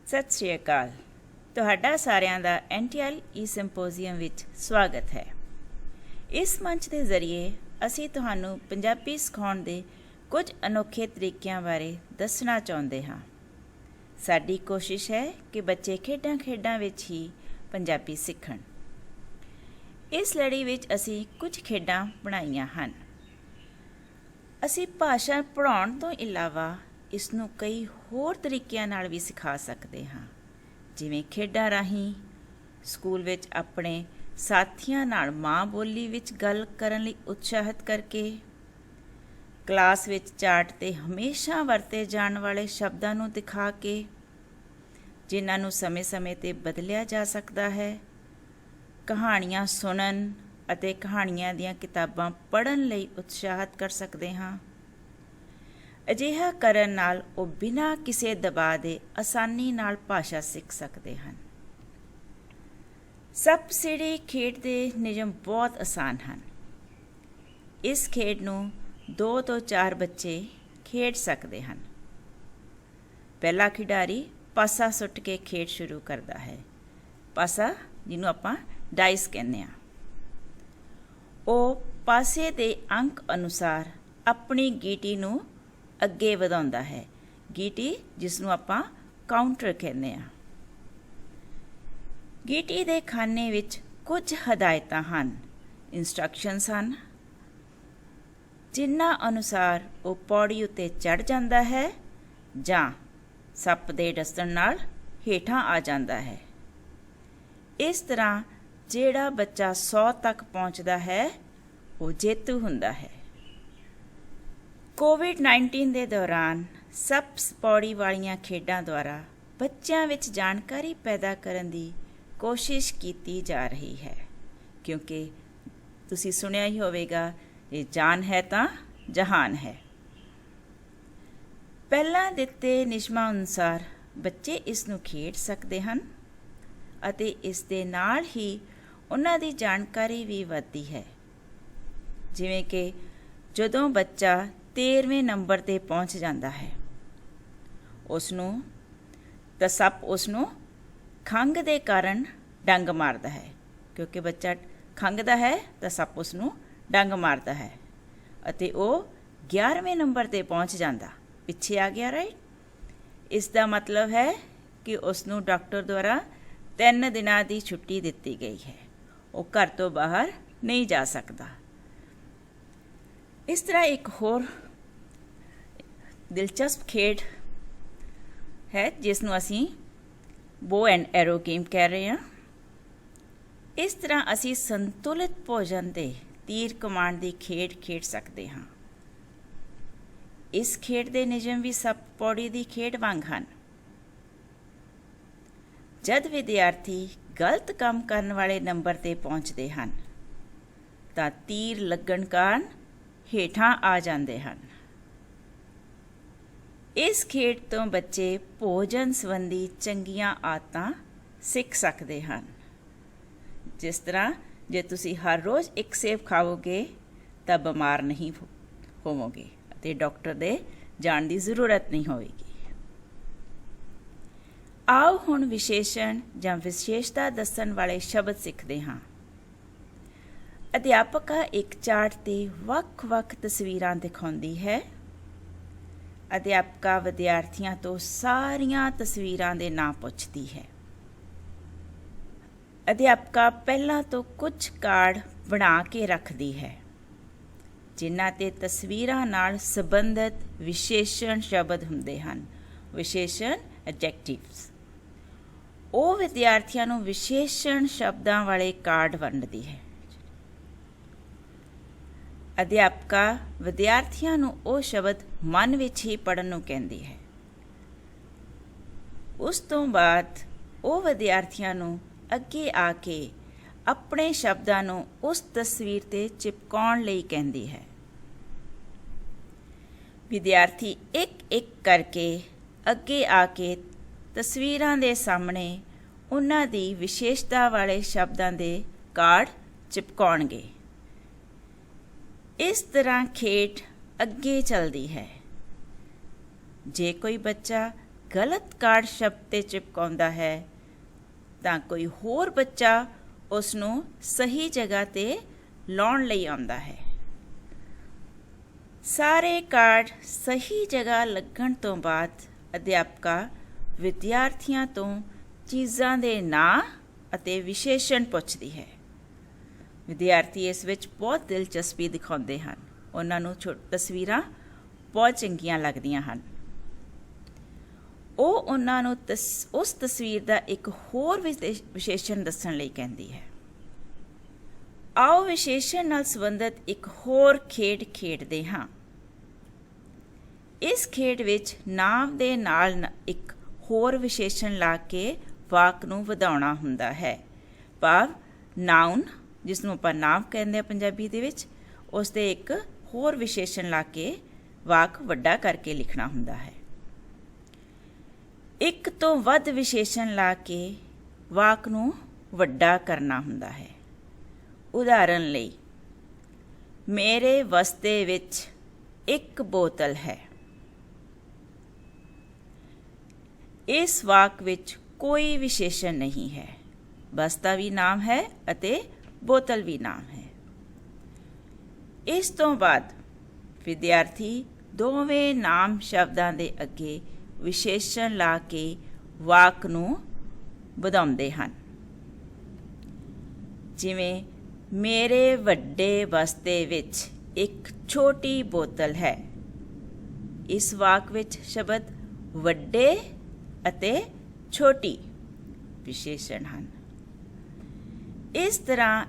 ਸਤਿ ਸ਼੍ਰੀ ਅਕਾਲ। ਤੁਹਾਡਾ ਸਾਰਿਆਂ ਦਾ NTL ਸਿੰਪੋਜ਼ੀਅਮ ਵਿੱਚ ਸਵਾਗਤ ਹੈ। ਇਸ ਮੰਚ ਦੇ ਜ਼ਰੀਏ ਅਸੀਂ ਤੁਹਾਨੂੰ ਪੰਜਾਬੀ ਸਿਖਾਉਣ ਦੇ ਕੁਝ ਅਨੋਖੇ ਤਰੀਕਿਆਂ ਬਾਰੇ ਦੱਸਣਾ ਚਾਹੁੰਦੇ ਹਾਂ। ਸਾਡੀ ਕੋਸ਼ਿਸ਼ ਹੈ ਕਿ ਬੱਚੇ ਖੇਡਾਂ ਵਿੱਚ ਹੀ ਪੰਜਾਬੀ ਸਿੱਖਣ। ਇਸ ਲੜੀ ਵਿੱਚ ਅਸੀਂ ਕੁਝ ਖੇਡਾਂ ਬਣਾਈਆਂ ਹਨ। ਅਸੀਂ ਭਾਸ਼ਾ ਪੜ੍ਹਾਉਣ ਤੋਂ ਇਲਾਵਾ ਇਸ ਨੂੰ ਕਈ ਹੋਰ ਤਰੀਕਿਆਂ ਨਾਲ ਵੀ ਸਿਖਾ ਸਕਦੇ ਹਾਂ, ਜਿਵੇਂ ਖੇਡਾਂ ਰਾਹੀਂ ਸਕੂਲ ਵਿੱਚ ਆਪਣੇ ਸਾਥੀਆਂ ਨਾਲ ਮਾਂ ਬੋਲੀ ਵਿੱਚ ਗੱਲ ਕਰਨ ਲਈ ਉਤਸ਼ਾਹਿਤ ਕਰਕੇ, ਕਲਾਸ ਵਿੱਚ ਚਾਰਟ 'ਤੇ ਹਮੇਸ਼ਾ ਵਰਤੇ ਜਾਣ ਵਾਲੇ ਸ਼ਬਦਾਂ ਨੂੰ ਦਿਖਾ ਕੇ, ਜਿਨ੍ਹਾਂ ਨੂੰ ਸਮੇਂ-ਸਮੇਂ 'ਤੇ ਬਦਲਿਆ ਜਾ ਸਕਦਾ ਹੈ, ਕਹਾਣੀਆਂ ਸੁਣਨ ਅਤੇ ਕਹਾਣੀਆਂ ਦੀਆਂ ਕਿਤਾਬਾਂ ਪੜ੍ਹਨ ਲਈ ਉਤਸ਼ਾਹਿਤ ਕਰ ਸਕਦੇ ਹਾਂ। ਅਜਿਹਾ ਕਰਨ ਨਾਲ ਉਹ ਬਿਨਾਂ ਕਿਸੇ ਦਬਾਅ ਦੇ ਆਸਾਨੀ ਨਾਲ ਭਾਸ਼ਾ ਸਿੱਖ ਸਕਦੇ ਹਨ। ਸੱਪ ਸੀੜੀ ਖੇਡ ਦੇ ਨਿਯਮ ਬਹੁਤ ਆਸਾਨ ਹਨ। ਇਸ ਖੇਡ ਨੂੰ 2 ਤੋਂ 4 ਬੱਚੇ ਖੇਡ ਸਕਦੇ ਹਨ। ਪਹਿਲਾ ਖਿਡਾਰੀ ਪਾਸਾ ਸੁੱਟ ਕੇ ਖੇਡ ਸ਼ੁਰੂ ਕਰਦਾ ਹੈ। ਪਾਸਾ, ਜਿਹਨੂੰ ਆਪਾਂ ਡਾਈਸ ਕਹਿੰਦੇ ਹਾਂ, ਉਹ ਪਾਸੇ ਦੇ ਅੰਕ ਅਨੁਸਾਰ ਆਪਣੀ ਗੀਟੀ ਨੂੰ ਅੱਗੇ ਵਧਾਉਂਦਾ ਹੈ। ਗੀਟੀ, ਜਿਸ ਨੂੰ ਆਪਾਂ ਕਾਊਂਟਰ ਕਹਿੰਦੇ ਹਾਂ। ਗੀਟੀ ਦੇ ਖਾਨੇ ਵਿੱਚ ਕੁਝ ਹਦਾਇਤਾਂ ਹਨ, ਇੰਸਟਰਕਸ਼ਨਸ ਹਨ, ਜਿਨ੍ਹਾਂ ਅਨੁਸਾਰ ਉਹ ਪੌੜੀ ਉੱਤੇ ਚੜ੍ਹ ਜਾਂਦਾ ਹੈ ਜਾਂ ਸੱਪ ਦੇ ਡਸਣ ਨਾਲ ਹੇਠਾਂ ਆ ਜਾਂਦਾ ਹੈ। ਇਸ ਤਰ੍ਹਾਂ ਜਿਹੜਾ ਬੱਚਾ 100 ਤੱਕ ਪਹੁੰਚਦਾ ਹੈ ਉਹ ਜੇਤੂ ਹੁੰਦਾ ਹੈ। ਕੋਵਿਡ-19 ਦੇ ਦੌਰਾਨ ਸੱਪ ਪੌੜੀ ਵਾਲੀਆਂ ਖੇਡਾਂ ਦੁਆਰਾ ਬੱਚਿਆਂ ਵਿੱਚ ਜਾਣਕਾਰੀ ਪੈਦਾ ਕਰਨ ਦੀ ਕੋਸ਼ਿਸ਼ ਕੀਤੀ ਜਾ ਰਹੀ ਹੈ, ਕਿਉਂਕਿ ਤੁਸੀਂ ਸੁਣਿਆ ਹੀ ਹੋਵੇਗਾ, ਇਹ ਜਾਨ ਹੈ ਤਾਂ ਜਹਾਨ ਹੈ। ਪਹਿਲਾਂ ਦਿੱਤੇ ਨਿਯਮਾਂ ਅਨੁਸਾਰ ਬੱਚੇ ਇਸ ਨੂੰ ਖੇਡ ਸਕਦੇ ਹਨ ਅਤੇ ਇਸ ਦੇ ਨਾਲ ਹੀ ਉਹਨਾਂ ਦੀ ਜਾਣਕਾਰੀ ਵੀ ਵੱਧਦੀ ਹੈ। ਜਿਵੇਂ ਕਿ ਜਦੋਂ ਬੱਚਾ 13ਵੇਂ ਨੰਬਰ 'ਤੇ ਪਹੁੰਚ ਜਾਂਦਾ ਹੈ, ਸੱਪ ਉਸ ਨੂੰ ਖੰਘ ਦੇ ਕਾਰਨ ਡੰਗ ਮਾਰਦਾ ਹੈ। ਕਿਉਂਕਿ ਬੱਚਾ ਖੰਘਦਾ ਹੈ ਤਾਂ ਸੱਪ ਉਸ ਨੂੰ ਡੰਗ ਮਾਰਦਾ ਹੈ ਅਤੇ ਉਹ 11ਵੇਂ ਨੰਬਰ 'ਤੇ ਪਹੁੰਚ ਜਾਂਦਾ, ਪਿੱਛੇ ਆ ਗਿਆ, ਰਾਈਟ। ਇਸ ਦਾ ਮਤਲਬ ਹੈ ਕਿ ਉਸ ਨੂੰ ਡਾਕਟਰ ਦੁਆਰਾ 3 ਦਿਨਾਂ ਦੀ ਛੁੱਟੀ ਦਿੱਤੀ ਗਈ ਹੈ। ਉਹ ਘਰ ਤੋਂ ਬਾਹਰ ਨਹੀਂ ਜਾ ਸਕਦਾ। ਇਸ ਤਰ੍ਹਾਂ ਇੱਕ ਹੋਰ ਦਿਲਚਸਪ ਖੇਡ ਹੈ, ਜਿਸ ਨੂੰ ਅਸੀਂ ਬੋ ਐਂਡ ਐਰੋ ਗੇਮ ਕਹਿ ਰਹੇ ਹਾਂ। ਇਸ ਤਰ੍ਹਾਂ ਅਸੀਂ ਸੰਤੁਲਿਤ ਭੋਜਨ ਦੇ ਤੀਰ ਕਮਾਨ ਦੀ ਖੇਡ ਖੇਡ ਸਕਦੇ ਹਾਂ। ਇਸ ਖੇਡ ਦੇ ਨਿਯਮ ਵੀ ਸੱਪ ਪੌੜੀ ਦੀ ਖੇਡ ਵਾਂਗ ਹਨ। ਜਦ ਵਿਦਿਆਰਥੀ ਗਲਤ ਕੰਮ ਕਰਨ ਵਾਲੇ ਨੰਬਰ 'ਤੇ ਪਹੁੰਚਦੇ ਹਨ ਤਾਂ ਤੀਰ ਲੱਗਣ ਕਾਰਨ ਹੇਠਾਂ ਆ ਜਾਂਦੇ ਹਨ। ਇਸ ਖੇਡ ਤੋਂ ਬੱਚੇ ਭੋਜਨ ਸੰਬੰਧੀ ਚੰਗੀਆਂ ਆਦਤਾਂ ਸਿੱਖ ਸਕਦੇ ਹਨ। ਜਿਸ ਤਰ੍ਹਾਂ ਜੇ ਤੁਸੀਂ ਹਰ ਰੋਜ਼ ਇੱਕ ਸੇਬ ਖਾਓਗੇ ਤਾਂ ਬਿਮਾਰ ਨਹੀਂ ਹੋਵੋਗੇ ਅਤੇ ਡਾਕਟਰ ਦੇ ਜਾਣ ਦੀ ਜ਼ਰੂਰਤ ਨਹੀਂ ਹੋਵੇਗੀ। ਆਓ ਹੁਣ ਵਿਸ਼ੇਸ਼ਣ ਜਾਂ ਵਿਸ਼ੇਸ਼ਤਾ ਦੱਸਣ ਵਾਲੇ ਸ਼ਬਦ ਸਿੱਖਦੇ ਹਾਂ। ਅਧਿਆਪਕਾ ਇੱਕ ਚਾਰਟ 'ਤੇ ਵੱਖ-ਵੱਖ ਤਸਵੀਰਾਂ ਦਿਖਾਉਂਦੀ ਹੈ। ਅਧਿਆਪਕਾ ਵਿਦਿਆਰਥੀਆਂ ਤੋਂ ਸਾਰੀਆਂ ਤਸਵੀਰਾਂ ਦੇ ਨਾਂ ਪੁੱਛਦੀ ਹੈ। ਅਧਿਆਪਕਾ ਪਹਿਲਾਂ ਤੋਂ ਕੁਝ ਕਾਰਡ ਬਣਾ ਕੇ ਰੱਖਦੀ ਹੈ, ਜਿਨ੍ਹਾਂ 'ਤੇ ਤਸਵੀਰਾਂ ਨਾਲ ਸੰਬੰਧਿਤ ਵਿਸ਼ੇਸ਼ਣ ਸ਼ਬਦ ਹੁੰਦੇ ਹਨ, ਵਿਸ਼ੇਸ਼ਣ ਐਡਜੈਕਟਿਵਸ। ਉਹ ਵਿਦਿਆਰਥੀਆਂ ਨੂੰ ਵਿਸ਼ੇਸ਼ਣ ਸ਼ਬਦਾਂ ਵਾਲੇ ਕਾਰਡ ਵੰਡਦੀ ਹੈ। ਅਧਿਆਪਕਾ ਵਿਦਿਆਰਥੀਆਂ ਨੂੰ ਉਹ ਸ਼ਬਦ ਮਨ ਵਿੱਚ ਹੀ ਪੜ੍ਹਨ ਨੂੰ ਕਹਿੰਦੀ ਹੈ। ਉਸ ਤੋਂ ਬਾਅਦ ਉਹ ਵਿਦਿਆਰਥੀਆਂ ਨੂੰ ਅੱਗੇ ਆ ਕੇ ਆਪਣੇ ਸ਼ਬਦਾਂ ਨੂੰ ਉਸ ਤਸਵੀਰ 'ਤੇ ਚਿਪਕਾਉਣ ਲਈ ਕਹਿੰਦੀ ਹੈ। ਵਿਦਿਆਰਥੀ ਇੱਕ-ਇੱਕ ਕਰਕੇ ਅੱਗੇ ਆ ਕੇ ਤਸਵੀਰਾਂ ਦੇ ਸਾਹਮਣੇ ਉਹਨਾਂ ਦੀ ਵਿਸ਼ੇਸ਼ਤਾ ਵਾਲੇ ਸ਼ਬਦਾਂ ਦੇ ਕਾਰਡ ਚਿਪਕਾਉਣਗੇ। ਇਸ ਤਰ੍ਹਾਂ ਖੇਡ ਅੱਗੇ ਚੱਲਦੀ ਹੈ। ਜੇ ਕੋਈ ਬੱਚਾ ਗਲਤ ਕਾਰਡ ਸ਼ਬਦ 'ਤੇ ਚਿਪਕਾਉਂਦਾ ਹੈ ਤਾਂ ਕੋਈ ਹੋਰ ਬੱਚਾ ਉਸ ਨੂੰ ਸਹੀ ਜਗ੍ਹਾ 'ਤੇ ਲਾਉਣ ਲਈ ਆਉਂਦਾ ਹੈ। ਸਾਰੇ ਕਾਰਡ ਸਹੀ ਜਗ੍ਹਾ ਲੱਗਣ ਤੋਂ ਬਾਅਦ ਅਧਿਆਪਕਾ ਵਿਦਿਆਰਥੀਆਂ ਤੋਂ ਚੀਜ਼ਾਂ ਦੇ ਨਾਂ ਅਤੇ ਵਿਸ਼ੇਸ਼ਣ ਪੁੱਛਦੀ ਹੈ। ਵਿਦਿਆਰਥੀ ਇਸ ਵਿੱਚ ਬਹੁਤ ਦਿਲਚਸਪੀ ਦਿਖਾਉਂਦੇ ਹਨ। ਉਹਨਾਂ ਨੂੰ ਤਸਵੀਰਾਂ ਬਹੁਤ ਚੰਗੀਆਂ ਲੱਗਦੀਆਂ ਹਨ। ਉਹ ਉਹਨਾਂ ਨੂੰ ਉਸ ਤਸਵੀਰ ਦਾ ਇੱਕ ਹੋਰ ਵਿਸ਼ੇਸ਼ਣ ਦੱਸਣ ਲਈ ਕਹਿੰਦੀ ਹੈ। ਆਓ ਵਿਸ਼ੇਸ਼ਣ ਨਾਲ ਸੰਬੰਧਿਤ ਇੱਕ ਹੋਰ ਖੇਡ ਖੇਡਦੇ ਹਾਂ। ਇਸ ਖੇਡ ਵਿੱਚ ਨਾਮ ਦੇ ਨਾਲ ਇੱਕ ਹੋਰ ਵਿਸ਼ੇਸ਼ਣ ਲਾ ਕੇ ਵਾਕ ਨੂੰ ਵਧਾਉਣਾ ਹੁੰਦਾ ਹੈ। ਭਾਵ ਨਾਉਨ, ਜਿਸ ਨੂੰ ਆਪਾਂ ਨਾਮ ਕਹਿੰਦੇ ਹਾਂ ਪੰਜਾਬੀ ਦੇ ਵਿੱਚ, ਉਸ ਦੇ ਇੱਕ ਹੋਰ ਵਿਸ਼ੇਸ਼ਣ ਲਾ ਕੇ ਵਾਕ ਵੱਡਾ ਕਰਕੇ ਲਿਖਣਾ ਹੁੰਦਾ ਹੈ। ਇੱਕ ਤੋਂ ਵੱਧ ਵਿਸ਼ੇਸ਼ਣ ਲਾ ਕੇ ਵਾਕ ਨੂੰ ਵੱਡਾ ਕਰਨਾ ਹੁੰਦਾ ਹੈ। ਉਦਾਹਰਨ ਲਈ, ਮੇਰੇ ਵਸਤੇ ਵਿੱਚ ਇੱਕ ਬੋਤਲ ਹੈ। ਇਸ ਵਾਕ ਵਿੱਚ ਕੋਈ ਵਿਸ਼ੇਸ਼ਣ ਨਹੀਂ ਹੈ। ਬਸਤਾ ਵੀ ਨਾਮ ਹੈ ਅਤੇ ਬੋਤਲ ਵੀ ਨਾਮ ਹੈ। ਇਸ ਤੋਂ ਬਾਅਦ ਵਿਦਿਆਰਥੀ ਦੋਵੇਂ ਨਾਮ ਸ਼ਬਦਾਂ ਦੇ ਅੱਗੇ ਵਿਸ਼ੇਸ਼ਣ ਲਾ ਕੇ ਵਾਕ ਨੂੰ ਵਧਾਉਂਦੇ ਹਨ। ਜਿਵੇਂ ਮੇਰੇ ਵੱਡੇ ਬਸਤੇ ਵਿੱਚ ਇੱਕ ਛੋਟੀ ਬੋਤਲ ਹੈ। ਇਸ ਵਾਕ ਵਿੱਚ ਸ਼ਬਦ ਵੱਡੇ ਅਤੇ ਛੋਟੀ ਵਿਸ਼ੇਸ਼ਣ ਹਨ। ਇਸ ਤਰ੍ਹਾਂ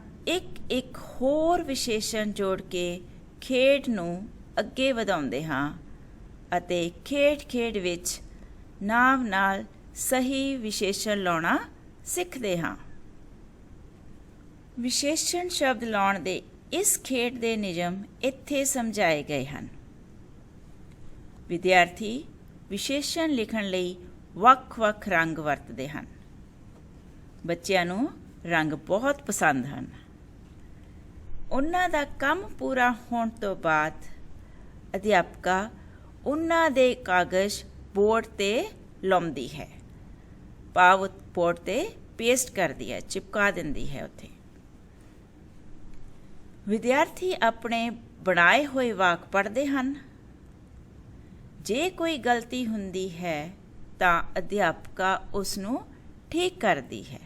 ਇੱਕ ਹੋਰ ਵਿਸ਼ੇਸ਼ਣ ਜੋੜ ਕੇ ਖੇਡ ਨੂੰ ਅੱਗੇ ਵਧਾਉਂਦੇ ਹਾਂ ਅਤੇ ਖੇਡ ਵਿੱਚ ਨਾਮ ਨਾਲ ਸਹੀ ਵਿਸ਼ੇਸ਼ਣ ਲਾਉਣਾ ਸਿੱਖਦੇ ਹਾਂ। ਵਿਸ਼ੇਸ਼ਣ ਸ਼ਬਦ ਲਾਉਣ ਦੇ ਇਸ ਖੇਡ ਦੇ ਨਿਯਮ ਇੱਥੇ ਸਮਝਾਏ ਗਏ ਹਨ। ਵਿਦਿਆਰਥੀ ਵਿਸ਼ੇਸ਼ਣ ਲਿਖਣ ਲਈ ਵੱਖ-ਵੱਖ ਰੰਗ ਵਰਤਦੇ ਹਨ। ਬੱਚਿਆਂ ਨੂੰ ਰੰਗ ਬਹੁਤ ਪਸੰਦ ਹਨ। ਉਹਨਾਂ ਦਾ ਕੰਮ ਪੂਰਾ ਹੋਣ ਤੋਂ ਬਾਅਦ ਅਧਿਆਪਕਾ ਉਹਨਾਂ ਦੇ ਕਾਗਜ਼ ਬੋਰਡ 'ਤੇ ਲਾਉਂਦੀ ਹੈ। ਭਾਵ ਬੋਰਡ 'ਤੇ ਪੇਸਟ ਕਰਦੀ ਹੈ, ਚਿਪਕਾ ਦਿੰਦੀ ਹੈ ਉੱਥੇ। ਵਿਦਿਆਰਥੀ ਆਪਣੇ ਬਣਾਏ ਹੋਏ ਵਾਕ ਪੜ੍ਹਦੇ ਹਨ। ਜੇ ਕੋਈ ਗਲਤੀ ਹੁੰਦੀ ਹੈ ਤਾਂ ਅਧਿਆਪਕਾ ਉਸ ਨੂੰ ਠੀਕ ਕਰਦੀ ਹੈ।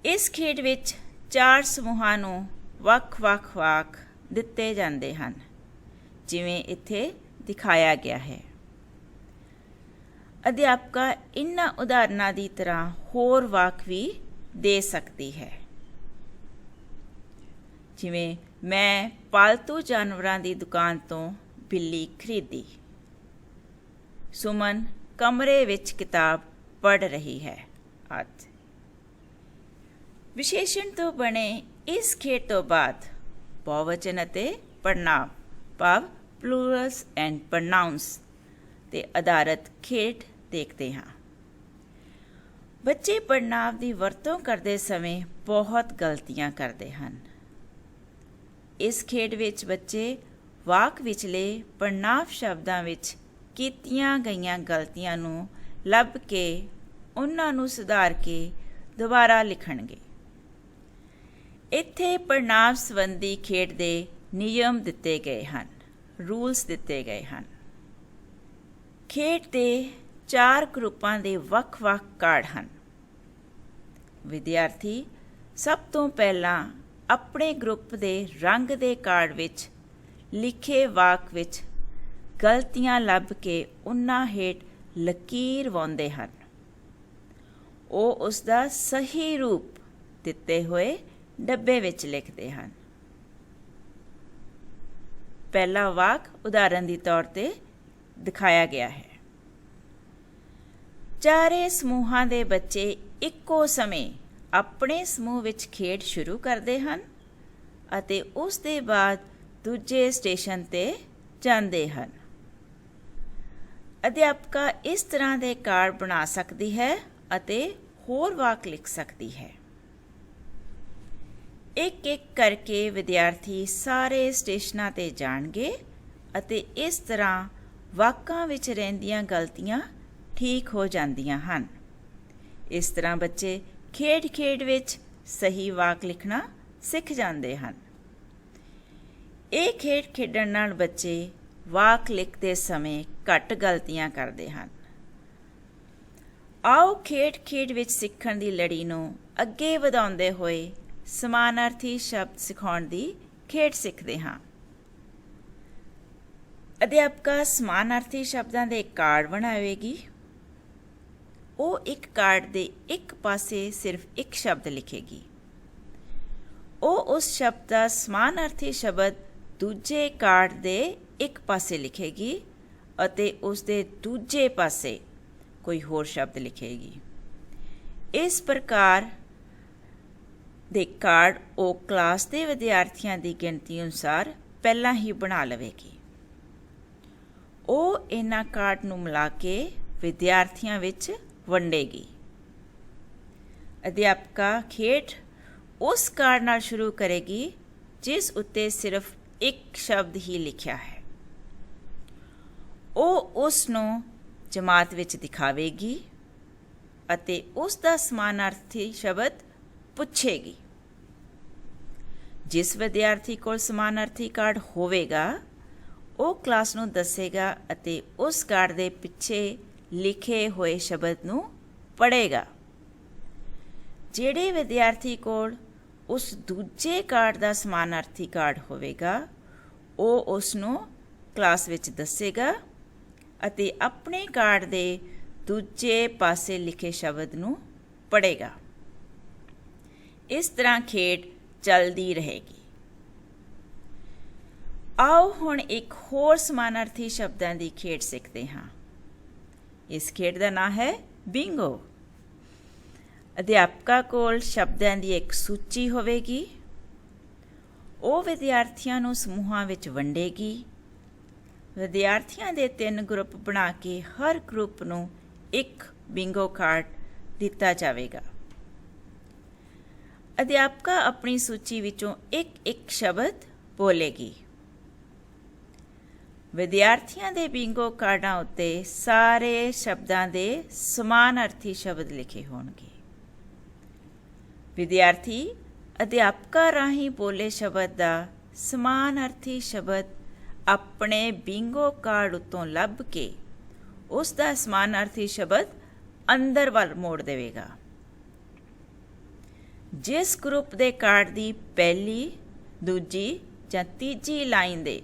ਇਸ ਖੇਡ ਵਿੱਚ 4 ਸਮੂਹਾਂ ਨੂੰ ਵੱਖ-ਵੱਖ ਵਾਕ ਦਿੱਤੇ ਜਾਂਦੇ ਹਨ, ਜਿਵੇਂ ਇੱਥੇ ਦਿਖਾਇਆ ਗਿਆ ਹੈ। ਅਧਿਆਪਕਾ ਇਨ੍ਹਾਂ ਉਦਾਹਰਨਾਂ ਦੀ ਤਰ੍ਹਾਂ ਹੋਰ ਵਾਕ ਵੀ ਦੇ ਸਕਦੀ ਹੈ। ਜਿਵੇਂ ਮੈਂ ਪਾਲਤੂ ਜਾਨਵਰਾਂ ਦੀ ਦੁਕਾਨ ਤੋਂ ਬਿੱਲੀ ਖਰੀਦੀ। ਸੁਮਨ ਕਮਰੇ ਵਿੱਚ ਕਿਤਾਬ ਪੜ੍ਹ ਰਹੀ ਹੈ ਆਦਿ। ਵਿਸ਼ੇਸ਼ਣ ਤੋਂ ਬਣੇ ਇਸ ਖੇਡ ਤੋਂ ਬਾਅਦ ਬਹੁਵਚਨ ਅਤੇ ਪੜ੍ਹਨਾਂਵ ਭਾਵ ਪਲੂਰਲਸ ਐਂਡ ਪ੍ਰੋਨਾਊਨਸ ਤੇ ਆਧਾਰਿਤ ਖੇਡ ਦੇਖਦੇ ਹਾਂ। ਬੱਚੇ ਪੜ੍ਹਨਾਂਵ ਦੀ ਵਰਤੋਂ ਕਰਦੇ ਸਮੇਂ ਬਹੁਤ ਗਲਤੀਆਂ ਕਰਦੇ ਹਨ। ਇਸ ਖੇਡ ਵਿੱਚ ਬੱਚੇ ਵਾਕ ਵਿਚਲੇ ਪੜ੍ਹਨਾਂਵ ਸ਼ਬਦਾਂ ਵਿੱਚ ਕੀਤੀਆਂ ਗਈਆਂ ਗਲਤੀਆਂ ਨੂੰ ਲੱਭ ਕੇ ਉਹਨਾਂ ਨੂੰ ਸੁਧਾਰ ਕੇ ਦੁਬਾਰਾ ਲਿਖਣਗੇ। ਇੱਥੇ ਪੜ੍ਹਨਾਂਵ ਸੰਬੰਧੀ ਖੇਡ ਦੇ ਨਿਯਮ ਦਿੱਤੇ ਗਏ ਹਨ, ਰੂਲਸ ਦਿੱਤੇ ਗਏ ਹਨ। ਖੇਡ ਦੇ 4 ਗਰੁੱਪਾਂ ਦੇ ਵੱਖ-ਵੱਖ ਕਾਰਡ ਹਨ। ਵਿਦਿਆਰਥੀ ਸਭ ਤੋਂ ਪਹਿਲਾਂ ਆਪਣੇ ਗਰੁੱਪ ਦੇ ਰੰਗ ਦੇ ਕਾਰਡ ਵਿੱਚ ਲਿਖੇ ਵਾਕ ਵਿੱਚ ਗਲਤੀਆਂ ਲੱਭ ਕੇ ਉਹਨਾਂ ਹੇਠ ਲਕੀਰ ਵਾਉਂਦੇ ਹਨ। ਉਹ ਉਸ ਦਾ ਸਹੀ ਰੂਪ ਦਿੱਤੇ ਹੋਏ ਡੱਬੇ ਵਿੱਚ ਲਿਖਦੇ ਹਨ। ਪਹਿਲਾ ਵਾਕ ਉਦਾਹਰਨ ਦੇ ਤੌਰ ਤੇ ਦਿਖਾਇਆ ਗਿਆ ਹੈ। ਚਾਰੇ ਸਮੂਹਾਂ ਦੇ ਬੱਚੇ ਇੱਕੋ ਸਮੇਂ ਆਪਣੇ ਸਮੂਹ ਵਿੱਚ ਖੇਡ ਸ਼ੁਰੂ ਕਰਦੇ ਹਨ ਅਤੇ ਉਸ ਦੇ ਬਾਅਦ ਦੂਜੇ ਸਟੇਸ਼ਨ 'ਤੇ ਜਾਂਦੇ ਹਨ। ਅਧਿਆਪਕਾ ਇਸ ਤਰ੍ਹਾਂ ਦੇ ਕਾਰਡ ਬਣਾ ਸਕਦੀ ਹੈ ਅਤੇ ਹੋਰ ਵਾਕ ਲਿਖ ਸਕਦੀ ਹੈ। ਇੱਕ ਕਰਕੇ ਵਿਦਿਆਰਥੀ ਸਾਰੇ ਸਟੇਸ਼ਨਾਂ 'ਤੇ ਜਾਣਗੇ ਅਤੇ ਇਸ ਤਰ੍ਹਾਂ ਵਾਕਾਂ ਵਿੱਚ ਰਹਿੰਦੀਆਂ ਗਲਤੀਆਂ ਠੀਕ ਹੋ ਜਾਂਦੀਆਂ ਹਨ। ਇਸ ਤਰ੍ਹਾਂ ਬੱਚੇ ਖੇਡ ਵਿੱਚ ਸਹੀ ਵਾਕ ਲਿਖਣਾ ਸਿੱਖ ਜਾਂਦੇ ਹਨ। ਇਹ ਖੇਡ ਖੇਡਣ ਨਾਲ ਬੱਚੇ ਵਾਕ ਲਿਖਦੇ ਸਮੇਂ ਘੱਟ ਗਲਤੀਆਂ ਕਰਦੇ ਹਨ। ਆਓ ਖੇਡ ਵਿੱਚ ਸਿੱਖਣ ਦੀ ਲੜੀ ਨੂੰ ਅੱਗੇ ਵਧਾਉਂਦੇ ਹੋਏ ਸਮਾਨਾਰਥੀ ਸ਼ਬਦ ਸਿਖਾਉਣ ਦੀ ਖੇਡ ਸਿੱਖਦੇ ਹਾਂ। ਅਧਿਆਪਕਾ ਸਮਾਨਾਰਥੀ ਸ਼ਬਦਾਂ ਦੇ ਕਾਰਡ ਬਣਾਵੇਗੀ। ਉਹ ਇੱਕ ਕਾਰਡ ਦੇ ਇੱਕ ਪਾਸੇ ਸਿਰਫ ਇੱਕ ਸ਼ਬਦ ਲਿਖੇਗੀ। ਉਹ ਉਸ ਸ਼ਬਦ ਦਾ ਸਮਾਨਾਰਥੀ ਸ਼ਬਦ ਦੂਜੇ ਕਾਰਡ ਦੇ ਇੱਕ ਪਾਸੇ ਲਿਖੇਗੀ ਅਤੇ ਉਸ ਦੇ ਦੂਜੇ ਪਾਸੇ ਕੋਈ ਹੋਰ ਸ਼ਬਦ ਲਿਖੇਗੀ। ਇਸ ਪ੍ਰਕਾਰ ਦੇ ਕਾਰਡ ਉਹ ਕਲਾਸ ਦੇ ਵਿਦਿਆਰਥੀਆਂ ਦੀ ਗਿਣਤੀ ਅਨੁਸਾਰ ਪਹਿਲਾਂ ਹੀ ਬਣਾ ਲਵੇਗੀ। ਉਹ ਇਹਨਾਂ ਕਾਰਡ ਨੂੰ ਮਿਲਾ ਕੇ ਵਿਦਿਆਰਥੀਆਂ ਵਿੱਚ ਵੰਡੇਗੀ। ਅਧਿਆਪਕਾ ਖੇਡ ਉਸ ਕਾਰਡ ਨਾਲ ਸ਼ੁਰੂ ਕਰੇਗੀ ਜਿਸ ਉੱਤੇ ਸਿਰਫ ਇੱਕ ਸ਼ਬਦ ਹੀ ਲਿਖਿਆ ਹੈ। ਉਹ ਉਸ ਨੂੰ ਜਮਾਤ ਵਿੱਚ ਦਿਖਾਵੇਗੀ ਅਤੇ ਉਸ ਦਾ ਸਮਾਨਾਰਥੀ ਸ਼ਬਦ ਪੁੱਛੇਗੀ। ਜਿਸ ਵਿਦਿਆਰਥੀ ਕੋਲ ਸਮਾਨਾਰਥੀ ਕਾਰਡ ਹੋਵੇਗਾ ਉਹ ਕਲਾਸ ਨੂੰ ਦੱਸੇਗਾ ਅਤੇ ਉਸ ਕਾਰਡ ਦੇ ਪਿੱਛੇ ਲਿਖੇ ਹੋਏ ਸ਼ਬਦ ਨੂੰ ਪੜ੍ਹੇਗਾ। ਜਿਹੜੇ ਵਿਦਿਆਰਥੀ ਕੋਲ ਉਸ ਦੂਜੇ ਕਾਰਡ ਦਾ ਸਮਾਨਾਰਥੀ ਕਾਰਡ ਹੋਵੇਗਾ ਉਹ ਉਸ ਨੂੰ ਕਲਾਸ ਵਿੱਚ ਦੱਸੇਗਾ ਅਤੇ ਆਪਣੇ ਕਾਰਡ ਦੇ ਦੂਜੇ ਪਾਸੇ ਲਿਖੇ ਸ਼ਬਦ ਨੂੰ ਪੜ੍ਹੇਗਾ। ਇਸ ਤਰ੍ਹਾਂ ਖੇਡ ਚੱਲਦੀ ਰਹੇਗੀ। ਆਓ ਹੁਣ ਇੱਕ ਹੋਰ ਸਮਾਨਾਰਥੀ ਸ਼ਬਦਾਂ ਦੀ ਖੇਡ ਸਿੱਖਦੇ ਹਾਂ। ਇਸ ਖੇਡ ਦਾ ਨਾਮ ਹੈ ਬਿੰਗੋ। ਅਧਿਆਪਕਾ ਕੋਲ ਸ਼ਬਦਾਂ ਦੀ ਇੱਕ ਸੂਚੀ ਹੋਵੇਗੀ। ਉਹ ਵਿਦਿਆਰਥੀਆਂ ਨੂੰ ਸਮੂਹਾਂ ਵਿੱਚ ਵੰਡੇਗੀ। ਵਿਦਿਆਰਥੀਆਂ ਦੇ 3 ਗਰੁੱਪ ਬਣਾ ਕੇ ਹਰ ਗਰੁੱਪ ਨੂੰ ਇੱਕ ਬਿੰਗੋ ਕਾਰਡ ਦਿੱਤਾ ਜਾਵੇਗਾ। ਅਧਿਆਪਕਾ ਆਪਣੀ ਸੂਚੀ ਵਿੱਚੋਂ ਇੱਕ ਸ਼ਬਦ ਬੋਲੇਗੀ। ਵਿਦਿਆਰਥੀਆਂ ਦੇ ਬਿੰਗੋ ਕਾਰਡਾਂ ਉੱਤੇ ਸਾਰੇ ਸ਼ਬਦਾਂ ਦੇ ਸਮਾਨਾਰਥੀ ਸ਼ਬਦ ਲਿਖੇ ਹੋਣਗੇ। ਵਿਦਿਆਰਥੀ ਅਧਿਆਪਕਾ ਰਾਹੀਂ ਬੋਲੇ ਸ਼ਬਦ ਦਾ ਸਮਾਨਾਰਥੀ ਸ਼ਬਦ ਆਪਣੇ ਬਿੰਗੋ ਕਾਰਡ ਉੱਤੋਂ ਲੱਭ ਕੇ ਉਸ ਦਾ ਸਮਾਨਾਰਥੀ ਸ਼ਬਦ ਅੰਦਰ ਵੱਲ ਮੋੜ ਦੇਵੇਗਾ। ਜਿਸ ਗਰੁੱਪ ਦੇ ਕਾਰਡ ਦੀ ਪਹਿਲੀ, ਦੂਜੀ ਜਾਂ ਤੀਜੀ ਲਾਈਨ ਦੇ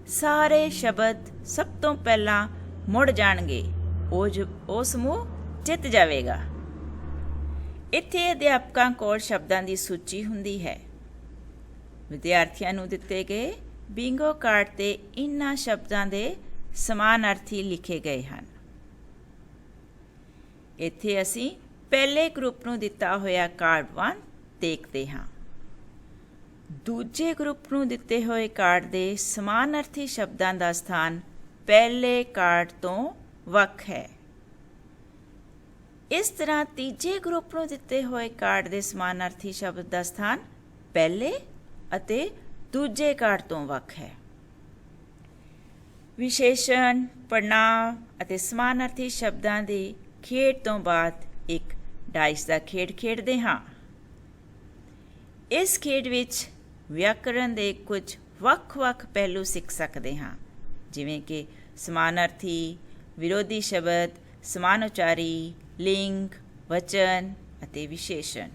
ਸਾਰੇ ਸ਼ਬਦ ਸਭ ਤੋਂ ਪਹਿਲਾਂ ਮੁੜ ਜਾਣਗੇ ਉਹ ਸਮੂਹ ਜਿੱਤ ਜਾਵੇਗਾ। ਇੱਥੇ ਅਧਿਆਪਕਾਂ ਕੋਲ ਸ਼ਬਦਾਂ ਦੀ ਸੂਚੀ ਹੁੰਦੀ ਹੈ। ਵਿਦਿਆਰਥੀਆਂ ਨੂੰ ਦਿੱਤੇ ਗਏ ਬਿੰਗੋ ਕਾਰਡ ਤੇ ਇਨ੍ਹਾਂ ਸ਼ਬਦਾਂ ਦੇ ਸਮਾਨਾਰਥੀ ਲਿਖੇ ਗਏ ਹਨ। ਇੱਥੇ ਅਸੀਂ ਪਹਿਲੇ ਗਰੁੱਪ ਨੂੰ ਦਿੱਤਾ ਹੋਇਆ ਕਾਰਡ 1 ਦੇਖਦੇ ਹਾਂ। ਦੂਜੇ ਗਰੁੱਪ ਨੂੰ ਦਿੱਤੇ ਹੋਏ ਕਾਰਡ ਦੇ ਸਮਾਨਾਰਥੀ ਸ਼ਬਦਾਂ ਦਾ ਸਥਾਨ ਪਹਿਲੇ ਕਾਰਡ ਤੋਂ ਵੱਖ ਹੈ। ਇਸ ਤਰ੍ਹਾਂ ਤੀਜੇ ਗਰੁੱਪ ਨੂੰ ਦਿੱਤੇ ਹੋਏ ਕਾਰਡ ਦੇ ਸਮਾਨਾਰਥੀ ਸ਼ਬਦ ਦਾ ਸਥਾਨ ਪਹਿਲੇ ਅਤੇ ਦੂਜੇ ਕਾਰਡ ਤੋਂ ਵੱਖ ਹੈ। ਵਿਸ਼ੇਸ਼ਣ, ਪੜ੍ਹਨਾਂਵ ਅਤੇ ਸਮਾਨਾਰਥੀ ਸ਼ਬਦਾਂ ਦੀ ਖੇਡ ਤੋਂ ਬਾਅਦ ਇੱਕ ਡਾਇਸ ਦਾ ਖੇਡ ਖੇਡਦੇ ਹਾਂ। ਇਸ ਖੇਡ ਵਿੱਚ ਵਿਆਕਰਣ ਦੇ ਕੁਝ ਵੱਖ-ਵੱਖ ਪਹਿਲੂ ਸਿੱਖ ਸਕਦੇ ਹਾਂ, ਜਿਵੇਂ ਕਿ ਸਮਾਨਾਰਥੀ, ਵਿਰੋਧੀ ਸ਼ਬਦ, ਸਮਾਨਉਚਾਰੀ, ਲਿੰਗ, ਵਚਨ ਅਤੇ ਵਿਸ਼ੇਸ਼ਣ।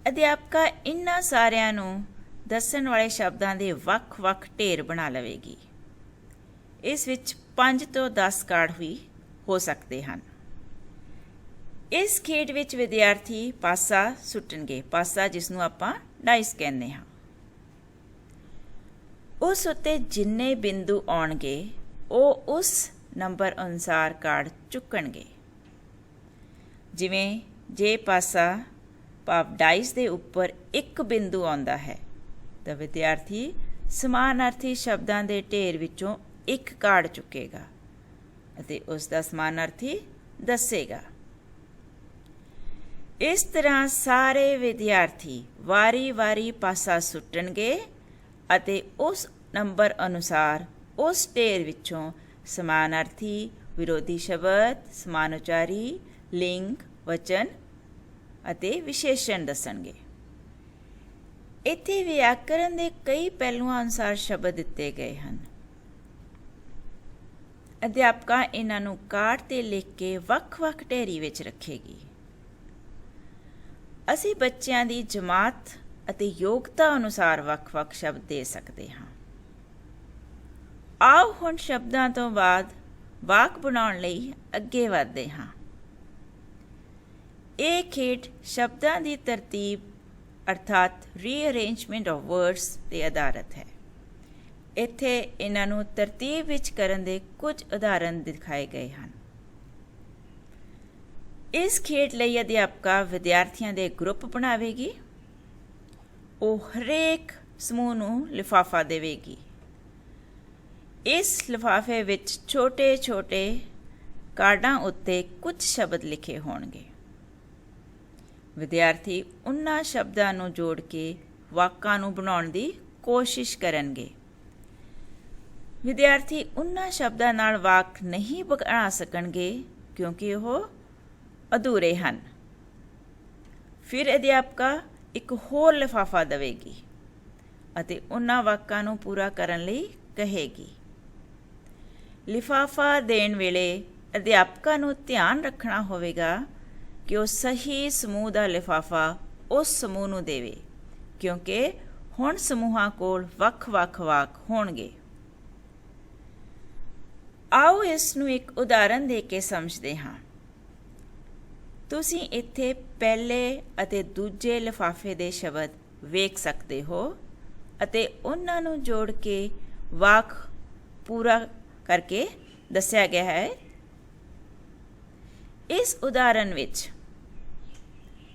ਅਧਿਆਪਕਾ ਇਨ੍ਹਾਂ ਸਾਰਿਆਂ ਨੂੰ ਦੱਸਣ ਵਾਲੇ ਸ਼ਬਦਾਂ ਦੇ ਵੱਖ-ਵੱਖ ਢੇਰ ਬਣਾ ਲਵੇਗੀ। ਇਸ ਵਿੱਚ 5 ਤੋਂ 10 ਕਾਰਡ ਵੀ ਹੋ ਸਕਦੇ ਹਨ। ਇਸ ਖੇਡ ਵਿੱਚ ਵਿਦਿਆਰਥੀ ਪਾਸਾ ਸੁੱਟਣਗੇ। ਪਾਸਾ ਜਿਸ ਨੂੰ ਆਪਾਂ ਡਾਇਸ ਕਹਿੰਦੇ ਹਾਂ। ਉਸ ਉੱਤੇ ਜਿੰਨੇ ਬਿੰਦੂ ਆਉਣਗੇ ਉਹ ਉਸ ਨੰਬਰ ਅਨੁਸਾਰ ਕਾਰਡ ਚੁੱਕਣਗੇ। ਜਿਵੇਂ ਜੇ ਪਾਸਾ ਭਾਵ ਡਾਇਸ ਦੇ ਉੱਪਰ ਇੱਕ ਬਿੰਦੂ ਆਉਂਦਾ ਹੈ ਤਾਂ ਵਿਦਿਆਰਥੀ ਸਮਾਨਾਰਥੀ ਸ਼ਬਦਾਂ ਦੇ ਢੇਰ ਵਿੱਚੋਂ ਇੱਕ ਕਾਰਡ ਚੁੱਕੇਗਾ ਅਤੇ ਉਸ ਦਾ ਸਮਾਨਾਰਥੀ ਦੱਸੇਗਾ। ਇਸ ਤਰ੍ਹਾਂ ਸਾਰੇ ਵਿਦਿਆਰਥੀ ਵਾਰੀ-ਵਾਰੀ ਪਾਸਾ ਸੁੱਟਣਗੇ ਅਤੇ ਉਸ ਨੰਬਰ ਅਨੁਸਾਰ ਉਸ ਢੇਰ ਵਿੱਚੋਂ ਸਮਾਨਾਰਥੀ, ਵਿਰੋਧੀ ਸ਼ਬਦ, ਸਮਾਨਉਚਾਰੀ, ਲਿੰਗ, ਵਚਨ ਅਤੇ ਵਿਸ਼ੇਸ਼ਣ ਦੱਸਣਗੇ। ਇੱਥੇ ਵਿਆਕਰਨ ਦੇ ਕਈ ਪਹਿਲੂਆਂ ਅਨੁਸਾਰ ਸ਼ਬਦ ਦਿੱਤੇ ਗਏ ਹਨ। ਅਧਿਆਪਕਾ ਇਹਨਾਂ ਨੂੰ ਕਾਰਡ 'ਤੇ ਲਿਖ ਕੇ ਵੱਖ-ਵੱਖ ਢੇਰੀ ਵਿੱਚ ਰੱਖੇਗੀ। ਅਸੀਂ ਬੱਚਿਆਂ ਦੀ ਜਮਾਤ ਅਤੇ ਯੋਗਤਾ ਅਨੁਸਾਰ ਵੱਖ-ਵੱਖ ਸ਼ਬਦ ਦੇ ਸਕਦੇ ਹਾਂ। ਆਓ ਹੁਣ ਸ਼ਬਦਾਂ ਤੋਂ ਬਾਅਦ ਵਾਕ ਬਣਾਉਣ ਲਈ ਅੱਗੇ ਵਧਦੇ ਹਾਂ। ਇਹ ਖੇਡ ਸ਼ਬਦਾਂ ਦੀ ਤਰਤੀਬ ਅਰਥਾਤ ਰੀਅਰੇਂਜਮੈਂਟ ਆਫ ਵਰਡਸ 'ਤੇ ਆਧਾਰਿਤ ਹੈ। ਇੱਥੇ ਇਹਨਾਂ ਨੂੰ ਤਰਤੀਬ ਵਿੱਚ ਕਰਨ ਦੇ ਕੁਝ ਉਦਾਹਰਨ ਦਿਖਾਏ ਗਏ ਹਨ। ਇਸ ਖੇਡ ਲਈ ਅਧਿਆਪਕਾ ਵਿਦਿਆਰਥੀਆਂ ਦੇ ਗਰੁੱਪ ਬਣਾਵੇਗੀ। ਉਹ ਹਰੇਕ ਸਮੂਹ ਨੂੰ ਲਿਫਾਫਾ ਦੇਵੇਗੀ। ਇਸ ਲਿਫਾਫੇ ਵਿੱਚ ਛੋਟੇ-ਛੋਟੇ ਕਾਰਡਾਂ ਉੱਤੇ ਕੁਝ ਸ਼ਬਦ ਲਿਖੇ ਹੋਣਗੇ। ਵਿਦਿਆਰਥੀ ਉਨ੍ਹਾਂ ਸ਼ਬਦਾਂ ਨੂੰ ਜੋੜ ਕੇ ਵਾਕਾਂ ਨੂੰ ਬਣਾਉਣ ਦੀ ਕੋਸ਼ਿਸ਼ ਕਰਨਗੇ। ਵਿਦਿਆਰਥੀ ਉਨ੍ਹਾਂ ਸ਼ਬਦਾਂ ਨਾਲ ਵਾਕ ਨਹੀਂ ਬਣਾ ਸਕਣਗੇ ਕਿਉਂਕਿ ਉਹ ਅਧੂਰੇ ਹਨ। ਫਿਰ ਅਧਿਆਪਕਾ ਇੱਕ ਹੋਰ ਲਿਫਾਫਾ ਦੇਵੇਗੀ ਅਤੇ ਉਨ੍ਹਾਂ ਵਾਕਾਂ ਨੂੰ ਪੂਰਾ ਕਰਨ ਲਈ ਕਹੇਗੀ। ਲਿਫਾਫਾ ਦੇਣ ਵੇਲੇ ਅਧਿਆਪਕਾ ਨੂੰ ਧਿਆਨ ਰੱਖਣਾ ਹੋਵੇਗਾ ਕਿ ਉਹ ਸਹੀ ਸਮੂਹ ਦਾ ਲਿਫਾਫਾ ਉਸ ਸਮੂਹ ਨੂੰ ਦੇਵੇ ਕਿਉਂਕਿ ਹੁਣ ਸਮੂਹਾਂ ਕੋਲ ਵੱਖ-ਵੱਖ ਵਾਕ ਹੋਣਗੇ। ਆਓ ਇਸ ਨੂੰ ਇੱਕ ਉਦਾਹਰਨ ਦੇ ਕੇ ਸਮਝਦੇ ਹਾਂ। ਤੁਸੀਂ ਇੱਥੇ ਪਹਿਲੇ ਅਤੇ ਦੂਜੇ ਲਿਫਾਫੇ ਦੇ ਸ਼ਬਦ ਵੇਖ ਸਕਦੇ ਹੋ ਅਤੇ ਉਹਨਾਂ ਨੂੰ ਜੋੜ ਕੇ ਵਾਕ ਪੂਰਾ ਕਰਕੇ ਦੱਸਿਆ ਗਿਆ ਹੈ। ਇਸ ਉਦਾਹਰਨ ਵਿੱਚ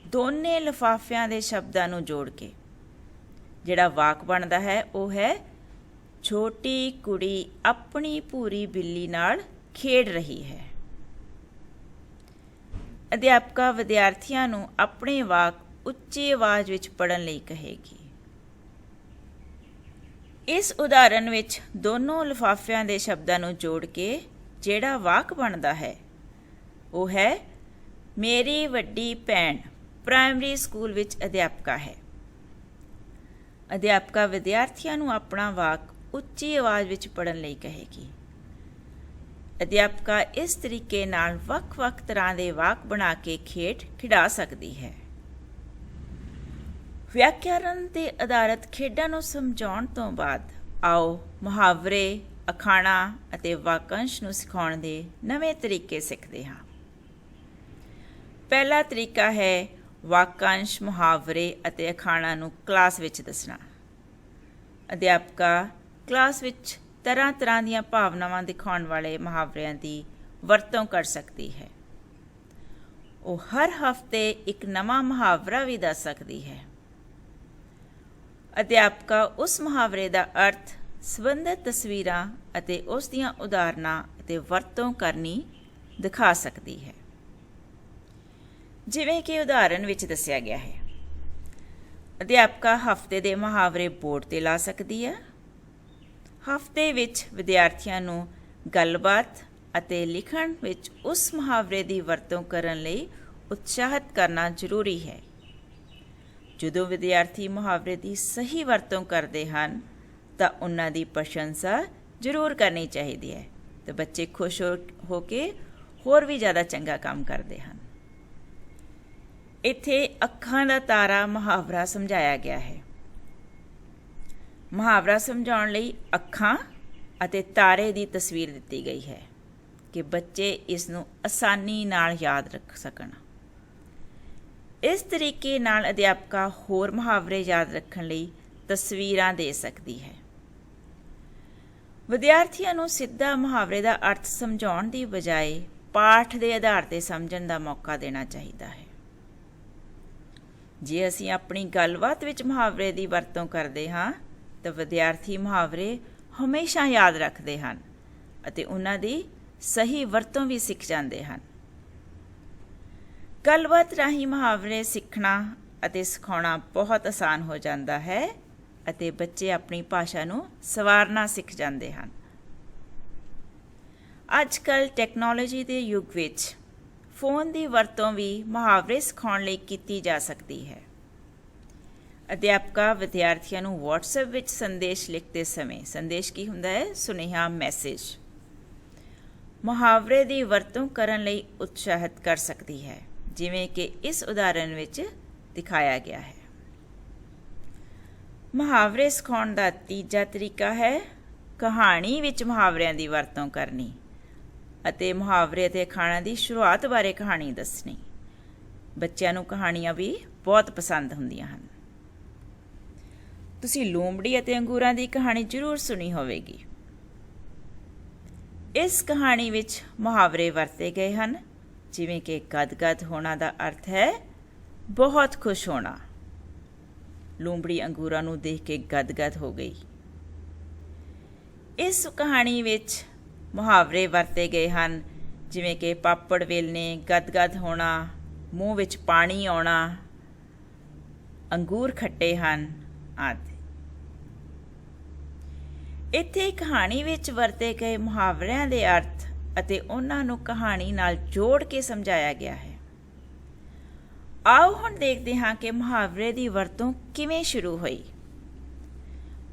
ਦੋਨੇ ਲਿਫਾਫਿਆਂ ਦੇ ਸ਼ਬਦਾਂ ਨੂੰ ਜੋੜ ਕੇ ਜਿਹੜਾ ਵਾਕ ਬਣਦਾ ਹੈ ਉਹ ਹੈ ਛੋਟੀ ਕੁੜੀ ਆਪਣੀ ਭੂਰੀ ਬਿੱਲੀ ਨਾਲ ਖੇਡ ਰਹੀ ਹੈ। ਅਧਿਆਪਕਾ ਵਿਦਿਆਰਥੀਆਂ ਨੂੰ ਆਪਣੇ ਵਾਕ ਉੱਚੀ ਆਵਾਜ਼ ਵਿੱਚ ਪੜ੍ਹਨ ਲਈ ਕਹੇਗੀ। ਇਸ ਉਦਾਹਰਨ ਵਿੱਚ ਦੋਨੋਂ ਲਿਫਾਫਿਆਂ ਦੇ ਸ਼ਬਦਾਂ ਨੂੰ ਜੋੜ ਕੇ ਜਿਹੜਾ ਵਾਕ ਬਣਦਾ ਹੈ ਉਹ ਹੈ ਮੇਰੀ ਵੱਡੀ ਭੈਣ ਪ੍ਰਾਇਮਰੀ ਸਕੂਲ ਵਿੱਚ ਅਧਿਆਪਕਾ ਹੈ। ਅਧਿਆਪਕਾ ਵਿਦਿਆਰਥੀਆਂ ਨੂੰ ਆਪਣਾ ਵਾਕ ਉੱਚੀ ਆਵਾਜ਼ ਵਿੱਚ ਪੜ੍ਹਨ ਲਈ ਕਹੇਗੀ। ਅਧਿਆਪਕਾ ਇਸ ਤਰੀਕੇ ਨਾਲ ਵੱਖ-ਵੱਖ ਤਰ੍ਹਾਂ ਦੇ ਵਾਕ ਬਣਾ ਕੇ ਖੇਡ ਖਿਡਾ ਸਕਦੀ ਹੈ। ਵਿਆਕਰਨ 'ਤੇ ਆਧਾਰਿਤ ਖੇਡਾਂ ਨੂੰ ਸਮਝਾਉਣ ਤੋਂ ਬਾਅਦ ਆਓ ਮੁਹਾਵਰੇ, ਅਖਾਣਾਂ ਅਤੇ ਵਾਕੰਸ਼ ਨੂੰ ਸਿਖਾਉਣ ਦੇ ਨਵੇਂ ਤਰੀਕੇ ਸਿੱਖਦੇ ਹਾਂ। ਪਹਿਲਾ ਤਰੀਕਾ ਹੈ ਵਾਕੰਸ਼, ਮੁਹਾਵਰੇ ਅਤੇ ਅਖਾਣਾਂ ਨੂੰ ਕਲਾਸ ਵਿੱਚ ਦੱਸਣਾ। ਅਧਿਆਪਕਾ ਕਲਾਸ ਵਿੱਚ ਤਰ੍ਹਾਂ-ਤਰ੍ਹਾਂ ਦੀਆਂ ਭਾਵਨਾਵਾਂ ਦਿਖਾਉਣ ਵਾਲੇ ਮੁਹਾਵਰਿਆਂ ਦੀ ਵਰਤੋਂ ਕਰ ਸਕਦੀ ਹੈ। ਉਹ ਹਰ ਹਫ਼ਤੇ ਇੱਕ ਨਵਾਂ ਮੁਹਾਵਰਾ ਵੀ ਦੱਸ ਸਕਦੀ ਹੈ। ਅਧਿਆਪਕਾ ਉਸ ਮੁਹਾਵਰੇ ਦਾ ਅਰਥ, ਸੰਬੰਧਿਤ ਤਸਵੀਰਾਂ ਅਤੇ ਉਸ ਦੀਆਂ ਉਦਾਹਰਨਾਂ ਅਤੇ ਵਰਤੋਂ ਕਰਨੀ ਦਿਖਾ ਸਕਦੀ ਹੈ। ਜਿਵੇਂ ਕਿ ਉਦਾਹਰਨ ਵਿੱਚ ਦੱਸਿਆ ਗਿਆ ਹੈ, ਅਧਿਆਪਕਾ ਹਫ਼ਤੇ ਦੇ ਮੁਹਾਵਰੇ ਬੋਰਡ 'ਤੇ ਲਾ ਸਕਦੀ ਹੈ। ਹਫ਼ਤੇ ਵਿੱਚ ਵਿਦਿਆਰਥੀਆਂ ਨੂੰ ਗੱਲਬਾਤ ਅਤੇ ਲਿਖਣ ਵਿੱਚ ਉਸ ਮੁਹਾਵਰੇ ਦੀ ਵਰਤੋਂ ਕਰਨ ਲਈ ਉਤਸ਼ਾਹਿਤ ਕਰਨਾ ਜ਼ਰੂਰੀ ਹੈ। ਜਦੋਂ ਵਿਦਿਆਰਥੀ ਮੁਹਾਵਰੇ ਦੀ ਸਹੀ ਵਰਤੋਂ ਕਰਦੇ ਹਨ ਤਾਂ ਉਹਨਾਂ ਦੀ ਪ੍ਰਸ਼ੰਸਾ ਜ਼ਰੂਰ ਕਰਨੀ ਚਾਹੀਦੀ ਹੈ ਤੇ ਬੱਚੇ ਖੁਸ਼ ਹੋ ਕੇ ਹੋਰ ਵੀ ਜ਼ਿਆਦਾ ਚੰਗਾ ਕੰਮ ਕਰਦੇ ਹਨ। ਇੱਥੇ ਅੱਖਾਂ ਦਾ ਤਾਰਾ ਮੁਹਾਵਰਾ ਸਮਝਾਇਆ ਗਿਆ ਹੈ। ਮੁਹਾਵਰਾ ਸਮਝਾਉਣ ਲਈ ਅੱਖਾਂ ਅਤੇ ਤਾਰੇ ਦੀ ਤਸਵੀਰ ਦਿੱਤੀ ਗਈ ਹੈ ਕਿ ਬੱਚੇ ਇਸ ਨੂੰ ਆਸਾਨੀ ਨਾਲ ਯਾਦ ਰੱਖ ਸਕਣ। ਇਸ ਤਰੀਕੇ ਨਾਲ ਅਧਿਆਪਕਾ ਹੋਰ ਮੁਹਾਵਰੇ ਯਾਦ ਰੱਖਣ ਲਈ ਤਸਵੀਰਾਂ ਦੇ ਸਕਦੀ ਹੈ। ਵਿਦਿਆਰਥੀਆਂ ਨੂੰ ਸਿੱਧਾ ਮੁਹਾਵਰੇ ਦਾ ਅਰਥ ਸਮਝਾਉਣ ਦੀ ਬਜਾਏ ਪਾਠ ਦੇ ਆਧਾਰ 'ਤੇ ਸਮਝਣ ਦਾ ਮੌਕਾ ਦੇਣਾ ਚਾਹੀਦਾ ਹੈ। ਜੇ ਅਸੀਂ ਆਪਣੀ ਗੱਲਬਾਤ ਵਿੱਚ ਮੁਹਾਵਰੇ ਦੀ ਵਰਤੋਂ ਕਰਦੇ ਹਾਂ ਤਾਂ ਵਿਦਿਆਰਥੀ ਮੁਹਾਵਰੇ ਹਮੇਸ਼ਾ ਯਾਦ ਰੱਖਦੇ ਹਨ ਅਤੇ ਉਹਨਾਂ ਦੀ ਸਹੀ ਵਰਤੋਂ ਵੀ ਸਿੱਖ ਜਾਂਦੇ ਹਨ। ਗੱਲਬਾਤ ਰਾਹੀਂ ਮੁਹਾਵਰੇ ਸਿੱਖਣਾ ਅਤੇ ਸਿਖਾਉਣਾ ਬਹੁਤ ਆਸਾਨ ਹੋ ਜਾਂਦਾ ਹੈ ਅਤੇ ਬੱਚੇ ਆਪਣੀ ਭਾਸ਼ਾ ਨੂੰ ਸਵਾਰਨਾ ਸਿੱਖ ਜਾਂਦੇ ਹਨ। ਅੱਜ ਕੱਲ੍ਹ ਟੈਕਨੋਲੋਜੀ ਦੇ ਯੁੱਗ ਵਿੱਚ ਫ਼ੋਨ ਦੀ ਵਰਤੋਂ ਵੀ ਮੁਹਾਵਰੇ ਸਿਖਾਉਣ ਲਈ ਕੀਤੀ ਜਾ ਸਕਦੀ ਹੈ। ਅਧਿਆਪਕਾਂ ਵਿਦਿਆਰਥੀਆਂ ਨੂੰ WhatsApp ਵਿੱਚ ਸੰਦੇਸ਼ ਲਿਖਦੇ ਸਮੇਂ, ਸੰਦੇਸ਼ ਕੀ ਹੁੰਦਾ ਹੈ? ਸੁਨੇਹਾ, ਮੈਸੇਜ, ਮੁਹਾਵਰੇ ਦੀ ਵਰਤੋਂ ਕਰਨ ਲਈ ਉਤਸ਼ਾਹਿਤ ਕਰ ਸਕਦੀ ਹੈ, ਜਿਵੇਂ ਕਿ ਇਸ ਉਦਾਹਰਨ ਵਿੱਚ ਦਿਖਾਇਆ ਗਿਆ ਹੈ। ਮੁਹਾਵਰੇ ਸਿਖਾਉਣ ਦਾ ਤੀਜਾ ਤਰੀਕਾ ਹੈ ਕਹਾਣੀ ਵਿੱਚ ਮੁਹਾਵਰਿਆਂ ਦੀ ਵਰਤੋਂ ਕਰਨੀ ਅਤੇ ਮੁਹਾਵਰੇ ਅਤੇ ਅਖਾਣਾਂ ਦੀ ਸ਼ੁਰੂਆਤ ਬਾਰੇ ਕਹਾਣੀ ਦੱਸਣੀ। ਬੱਚਿਆਂ ਨੂੰ ਕਹਾਣੀਆਂ ਵੀ ਬਹੁਤ ਪਸੰਦ ਹੁੰਦੀਆਂ ਹਨ। ਤੁਸੀਂ ਲੂੰਬੜੀ ਅਤੇ ਅੰਗੂਰਾਂ ਦੀ ਕਹਾਣੀ ਜ਼ਰੂਰ ਸੁਣੀ ਹੋਵੇਗੀ। ਇਸ ਕਹਾਣੀ ਵਿੱਚ ਮੁਹਾਵਰੇ ਵਰਤੇ ਗਏ ਹਨ, ਜਿਵੇਂ ਕਿ ਗਦ-ਗਦ ਹੋਣਾ ਦਾ ਅਰਥ ਹੈ ਬਹੁਤ ਖੁਸ਼ ਹੋਣਾ। ਲੂੰਬੜੀ ਅੰਗੂਰਾਂ ਨੂੰ ਦੇਖ ਕੇ ਗਦ-ਗਦ ਹੋ ਗਈ। ਇਸ ਕਹਾਣੀ ਵਿੱਚ ਮੁਹਾਵਰੇ ਵਰਤੇ ਗਏ ਹਨ, ਜਿਵੇਂ ਕਿ ਪਾਪੜ ਵੇਲਣੇ, ਗਦ-ਗਦ ਹੋਣਾ, ਮੂੰਹ ਵਿੱਚ ਪਾਣੀ ਆਉਣਾ, ਅੰਗੂਰ ਖੱਟੇ ਹਨ ਆਦਿ। ਇੱਥੇ ਕਹਾਣੀ ਵਿੱਚ ਵਰਤੇ ਗਏ ਮੁਹਾਵਰਿਆਂ ਦੇ ਅਰਥ ਅਤੇ ਉਹਨਾਂ ਨੂੰ ਕਹਾਣੀ ਨਾਲ ਜੋੜ ਕੇ ਸਮਝਾਇਆ ਗਿਆ ਹੈ। ਆਓ ਹੁਣ ਦੇਖਦੇ ਹਾਂ ਕਿ ਮੁਹਾਵਰੇ ਦੀ ਵਰਤੋਂ ਕਿਵੇਂ ਸ਼ੁਰੂ ਹੋਈ।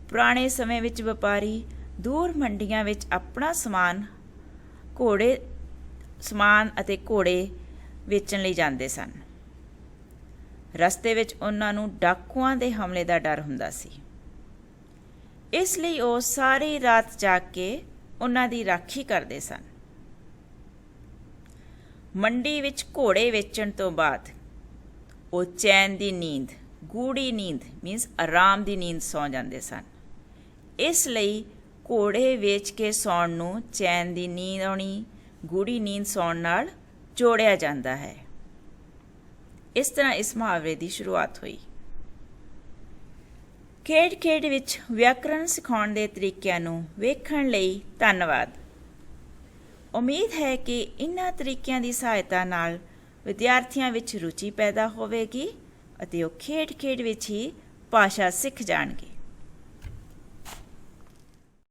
ਪੁਰਾਣੇ ਸਮੇਂ ਵਿੱਚ ਵਪਾਰੀ ਦੂਰ ਮੰਡੀਆਂ ਵਿੱਚ ਆਪਣਾ ਸਮਾਨ ਅਤੇ ਘੋੜੇ ਵੇਚਣ ਲਈ ਜਾਂਦੇ ਸਨ। ਰਸਤੇ ਵਿੱਚ ਉਹਨਾਂ ਨੂੰ ਡਾਕੂਆਂ ਦੇ ਹਮਲੇ ਦਾ ਡਰ ਹੁੰਦਾ ਸੀ, ਇਸ ਲਈ ਉਹ ਸਾਰੀ ਰਾਤ ਜਾਗ ਕੇ ਉਹਨਾਂ ਦੀ ਰਾਖੀ ਕਰਦੇ ਸਨ। ਮੰਡੀ ਵਿੱਚ ਘੋੜੇ ਵੇਚਣ ਤੋਂ ਬਾਅਦ ਉਹ ਚੈਨ ਦੀ ਨੀਂਦ, ਗੂੜੀ ਨੀਂਦ ਮੀਨਸ ਆਰਾਮ ਦੀ ਨੀਂਦ ਸੌਂ ਜਾਂਦੇ ਸਨ। ਇਸ ਲਈ ਘੋੜੇ ਵੇਚ ਕੇ ਸੌਣ ਨੂੰ ਚੈਨ ਦੀ ਨੀਂਦ ਆਉਣੀ, ਗੂੜੀ ਨੀਂਦ ਸੌਣ ਨਾਲ ਜੋੜਿਆ ਜਾਂਦਾ ਹੈ। ਇਸ ਤਰ੍ਹਾਂ ਇਸ ਮੁਹਾਵਰੇ ਦੀ ਸ਼ੁਰੂਆਤ ਹੋਈ। ਖੇਡ ਵਿੱਚ ਵਿਆਕਰਣ ਸਿਖਾਉਣ ਦੇ ਤਰੀਕਿਆਂ ਨੂੰ ਵੇਖਣ ਲਈ ਧੰਨਵਾਦ। ਉਮੀਦ ਹੈ ਕਿ ਇਨ੍ਹਾਂ ਤਰੀਕਿਆਂ ਦੀ ਸਹਾਇਤਾ ਨਾਲ ਵਿਦਿਆਰਥੀਆਂ ਵਿੱਚ ਰੁਚੀ ਪੈਦਾ ਹੋਵੇਗੀ ਅਤੇ ਉਹ ਖੇਡ ਵਿੱਚ ਹੀ ਭਾਸ਼ਾ ਸਿੱਖ ਜਾਣਗੇ।